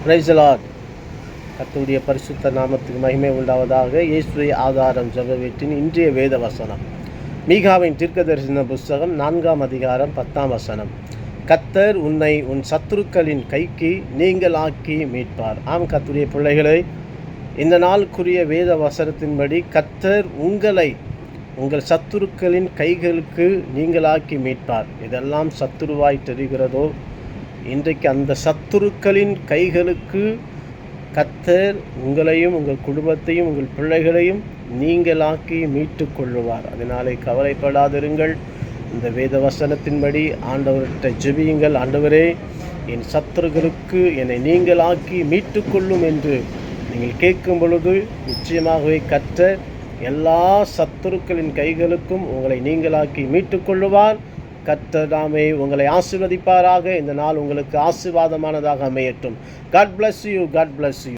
Praise the Lord. கர்த்தருடைய பரிசுத்த நாமத்துக்கு மகிமை உண்டாவதாக. இயேசுவே ஆதாரம் ஜெப வீட்டின் இன்றைய வேத வசனம் மீகாவின் தீர்க்கதரிசன புஸ்தகம் 4ஆம் அதிகாரம் 10ஆம் வசனம். கர்த்தர் உன்னை உன் சத்துருக்களின் கைக்கு நீங்களாக்கி மீட்பார். ஆம் கர்த்தருடைய பிள்ளைகளை, இந்த நாளுக்குரிய வேத வசனத்தின்படி கர்த்தர் உங்களை உங்கள் சத்துருக்களின் கைகளுக்கு நீங்களாக்கி மீட்பார். இதெல்லாம் சத்துருவாய் தெரிகிறதோ, இன்றைக்கு அந்த சத்துருக்களின் கைகளுக்கு கர்த்தர் உங்களையும் உங்கள் குடும்பத்தையும் உங்கள் பிள்ளைகளையும் நீங்களாக்கி மீட்டு கொள்ளுவார். அதனாலே கவலைப்படாதிருங்கள். இந்த வேத வசனத்தின்படி ஆண்டவர்கிட்ட ஜெபியுங்கள். ஆண்டவரே, என் சத்துருக்களுக்கு என்னை நீங்களாக்கி மீட்டு கொள்ளும் என்று நீங்கள் கேட்கும் பொழுது நிச்சயமாகவே கர்த்தர் எல்லா சத்துருக்களின் கைகளுக்கும் உங்களை நீங்களாக்கி மீட்டு கொள்ளுவார். கர்த்தர் தாமே உங்களை ஆசீர்வதிப்பாராக. இந்த நாள் உங்களுக்கு ஆசீர்வாதமானதாக அமையட்டும். God bless you. God bless you.